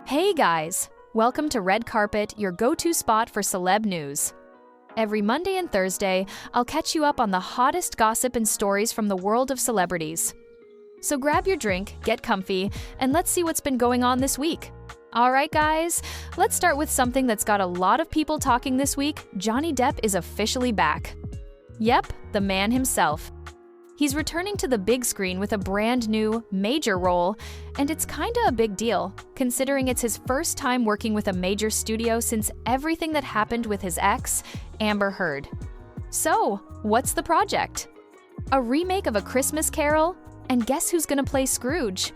Hey guys! Welcome to Red Carpet, your go-to spot for celeb news. Every Monday and Thursday, I'll catch you up on the hottest gossip and stories from the world of celebrities. So grab your drink, get comfy, and let's see what's been going on this week. Alright guys, let's start with something that's got a lot of people talking this week. Johnny Depp is officially back. Yep, the man himself. He's returning to the big screen with a brand new, major role, and it's kinda a big deal, considering it's his first time working with a major studio since everything that happened with his ex, Amber Heard. So, what's the project? A remake of A Christmas Carol? And guess who's gonna play Scrooge?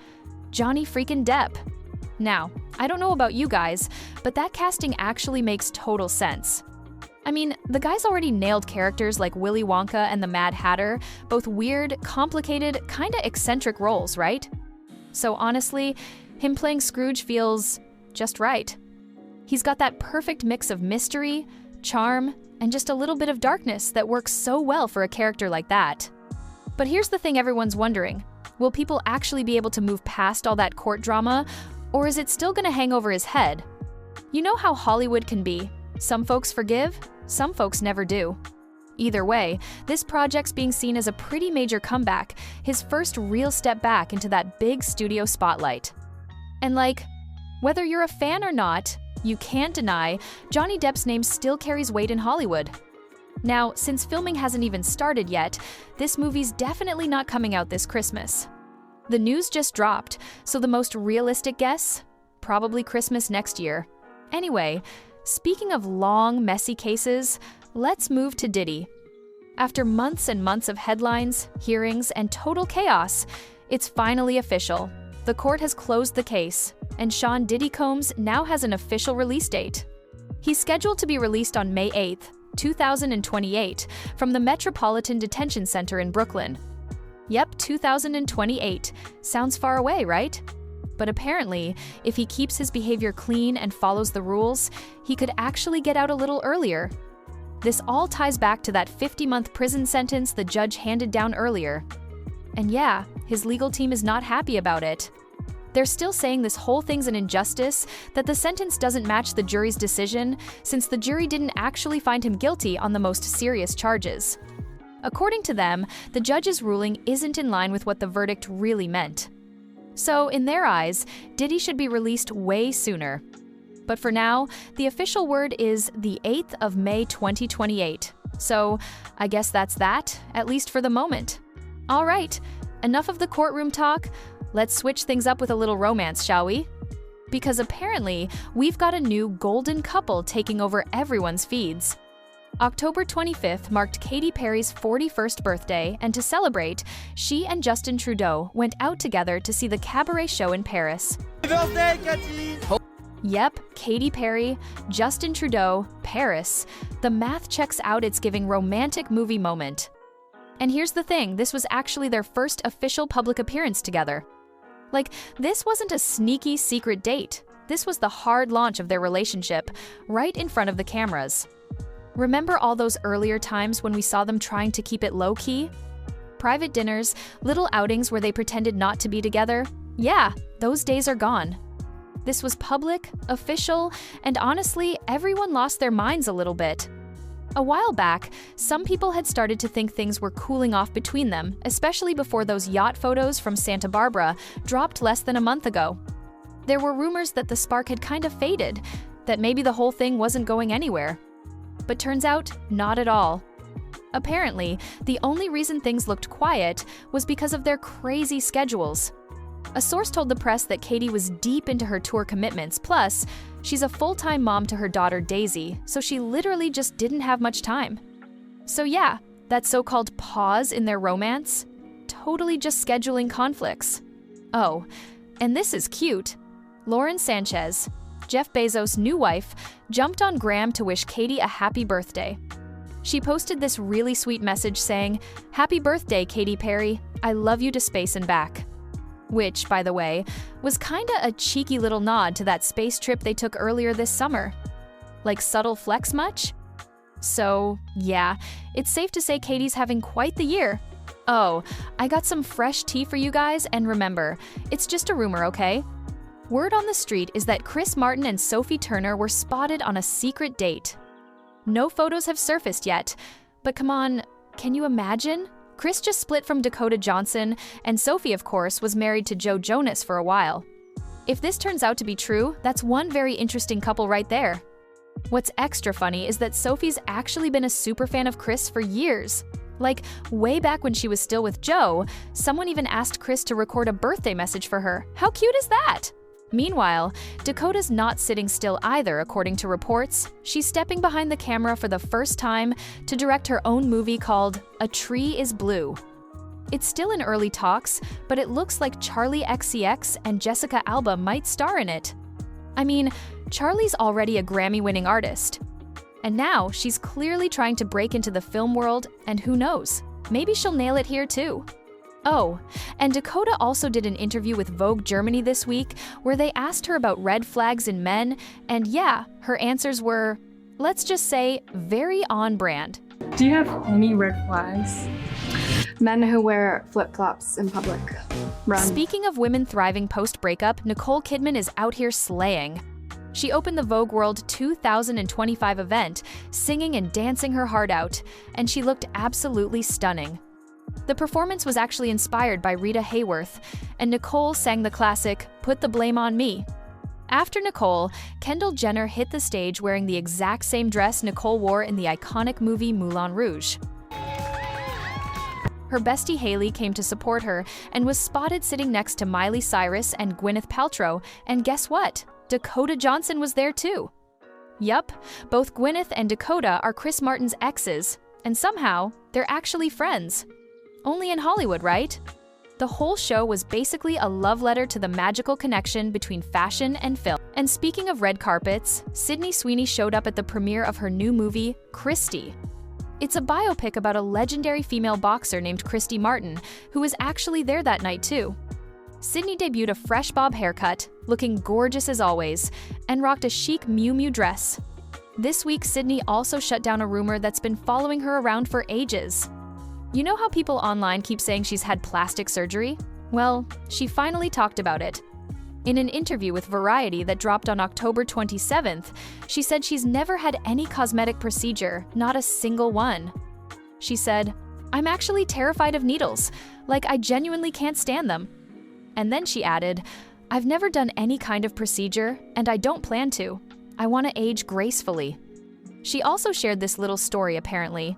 Johnny freaking Depp. Now, I don't know about you guys, but that casting actually makes total sense. I mean, the guy's already nailed characters like Willy Wonka and the Mad Hatter, both weird, complicated, kinda eccentric roles, right? So honestly, him playing Scrooge feels just right. He's got that perfect mix of mystery, charm, and just a little bit of darkness that works so well for a character like that. But here's the thing everyone's wondering. Will people actually be able to move past all that court drama, or is it still gonna hang over his head? You know how Hollywood can be. Some folks forgive, some folks never do. Either way, this project's being seen as a pretty major comeback, his first real step back into that big studio spotlight. And whether you're a fan or not, you can't deny Johnny Depp's name still carries weight in Hollywood. Now, since filming hasn't even started yet, this movie's definitely not coming out this Christmas. The news just dropped, so the most realistic guess? Probably Christmas next year. Anyway, speaking of long, messy cases, let's move to Diddy. After months and months of headlines, hearings, and total chaos, it's finally official. The court has closed the case, and Sean Diddy Combs now has an official release date. He's scheduled to be released on May 8th, 2028, from the Metropolitan Detention Center in Brooklyn. Yep, 2028. Sounds far away, right? But apparently, if he keeps his behavior clean and follows the rules, he could actually get out a little earlier. This all ties back to that 50-month prison sentence the judge handed down earlier. And yeah, his legal team is not happy about it. They're still saying this whole thing's an injustice, that the sentence doesn't match the jury's decision, since the jury didn't actually find him guilty on the most serious charges. According to them, the judge's ruling isn't in line with what the verdict really meant. So, in their eyes, Diddy should be released way sooner. But for now, the official word is the 8th of May 2028. So, I guess that's that, at least for the moment. All right, enough of the courtroom talk. Let's switch things up with a little romance, shall we? Because apparently, we've got a new golden couple taking over everyone's feeds. October 25th marked Katy Perry's 41st birthday, and to celebrate, she and Justin Trudeau went out together to see the cabaret show in Paris. Happy birthday, Katy! Yep, Katy Perry, Justin Trudeau, Paris. The math checks out, it's giving romantic movie moment. And here's the thing, this was actually their first official public appearance together. This wasn't a sneaky secret date. This was the hard launch of their relationship, right in front of the cameras. Remember all those earlier times when we saw them trying to keep it low-key? Private dinners, little outings where they pretended not to be together? Yeah, those days are gone. This was public, official, and honestly, everyone lost their minds a little bit. A while back, some people had started to think things were cooling off between them, especially before those yacht photos from Santa Barbara dropped less than a month ago. There were rumors that the spark had kind of faded, that maybe the whole thing wasn't going anywhere. But turns out, not at all. Apparently, the only reason things looked quiet was because of their crazy schedules. A source told the press that Katy was deep into her tour commitments, plus, she's a full-time mom to her daughter Daisy, so she literally just didn't have much time. So yeah, that so-called pause in their romance? Totally just scheduling conflicts. Oh, and this is cute. Lauren Sanchez, Jeff Bezos' new wife, jumped on Gram to wish Katy a happy birthday. She posted this really sweet message saying, "Happy birthday, Katy Perry. I love you to space and back." Which, by the way, was kinda a cheeky little nod to that space trip they took earlier this summer. Subtle flex much? So, yeah, it's safe to say Katy's having quite the year. Oh, I got some fresh tea for you guys, and remember, it's just a rumor, okay? Word on the street is that Chris Martin and Sophie Turner were spotted on a secret date. No photos have surfaced yet, but come on, can you imagine? Chris just split from Dakota Johnson, and Sophie, of course, was married to Joe Jonas for a while. If this turns out to be true, that's one very interesting couple right there. What's extra funny is that Sophie's actually been a super fan of Chris for years. Like, way back when she was still with Joe, someone even asked Chris to record a birthday message for her. How cute is that? Meanwhile, Dakota's not sitting still either, according to reports. She's stepping behind the camera for the first time to direct her own movie called A Tree is Blue. It's still in early talks, but it looks like Charli XCX and Jessica Alba might star in it. I mean, Charli's already a Grammy-winning artist. And now she's clearly trying to break into the film world, and who knows, maybe she'll nail it here too. Oh, and Dakota also did an interview with Vogue Germany this week where they asked her about red flags in men, and yeah, her answers were, let's just say, very on brand. Do you have any red flags? Men who wear flip-flops in public. Run. Speaking of women thriving post-breakup, Nicole Kidman is out here slaying. She opened the Vogue World 2025 event, singing and dancing her heart out, and she looked absolutely stunning. The performance was actually inspired by Rita Hayworth, and Nicole sang the classic, "Put the Blame on Me." After Nicole, Kendall Jenner hit the stage wearing the exact same dress Nicole wore in the iconic movie Moulin Rouge. Her bestie Hailey came to support her and was spotted sitting next to Miley Cyrus and Gwyneth Paltrow, and guess what? Dakota Johnson was there too. Yup, both Gwyneth and Dakota are Chris Martin's exes, and somehow, they're actually friends. Only in Hollywood, right? The whole show was basically a love letter to the magical connection between fashion and film. And speaking of red carpets, Sydney Sweeney showed up at the premiere of her new movie, Christy. It's a biopic about a legendary female boxer named Christy Martin, who was actually there that night too. Sydney debuted a fresh bob haircut, looking gorgeous as always, and rocked a chic Miu Miu dress. This week, Sydney also shut down a rumor that's been following her around for ages. You know how people online keep saying she's had plastic surgery? Well, she finally talked about it. In an interview with Variety that dropped on October 27th, she said she's never had any cosmetic procedure, not a single one. She said, "I'm actually terrified of needles, like I genuinely can't stand them." And then she added, "I've never done any kind of procedure, and I don't plan to. I want to age gracefully." She also shared this little story apparently.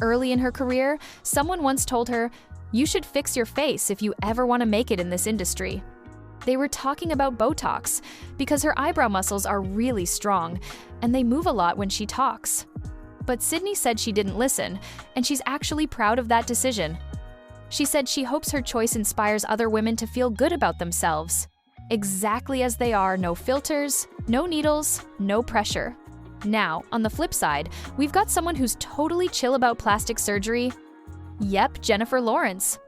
Early in her career, someone once told her, "You should fix your face if you ever want to make it in this industry." They were talking about Botox, because her eyebrow muscles are really strong, and they move a lot when she talks. But Sydney said she didn't listen, and she's actually proud of that decision. She said she hopes her choice inspires other women to feel good about themselves. Exactly as they are, no filters, no needles, no pressure. Now, on the flip side, we've got someone who's totally chill about plastic surgery. Yep, Jennifer Lawrence.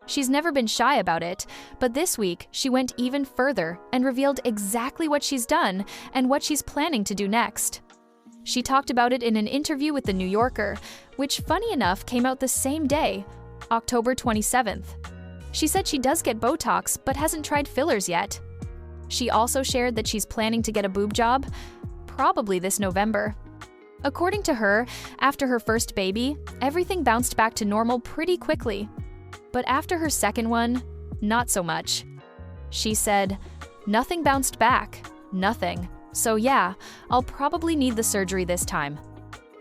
She's never been shy about it, but this week she went even further and revealed exactly what she's done and what she's planning to do next. She talked about it in an interview with The New Yorker, which, funny enough, came out the same day, October 27th. She said she does get Botox, but hasn't tried fillers yet. She also shared that she's planning to get a boob job, probably this November. According to her, after her first baby, everything bounced back to normal pretty quickly. But after her second one, not so much. She said, "Nothing bounced back, nothing. So yeah, I'll probably need the surgery this time."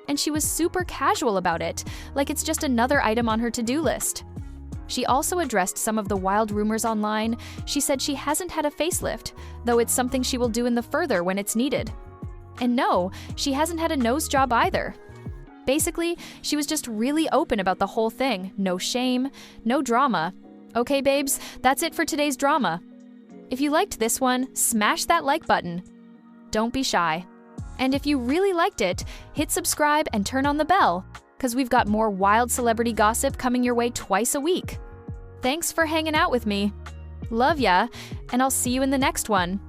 And she was super casual about it, like it's just another item on her to-do list. She also addressed some of the wild rumors online. She said she hasn't had a facelift, though it's something she will do in the further when it's needed. And no, she hasn't had a nose job either. Basically, she was just really open about the whole thing. No shame, no drama. Okay, babes, that's it for today's drama. If you liked this one, smash that like button. Don't be shy. And if you really liked it, hit subscribe and turn on the bell, because we've got more wild celebrity gossip coming your way twice a week. Thanks for hanging out with me. Love ya, and I'll see you in the next one.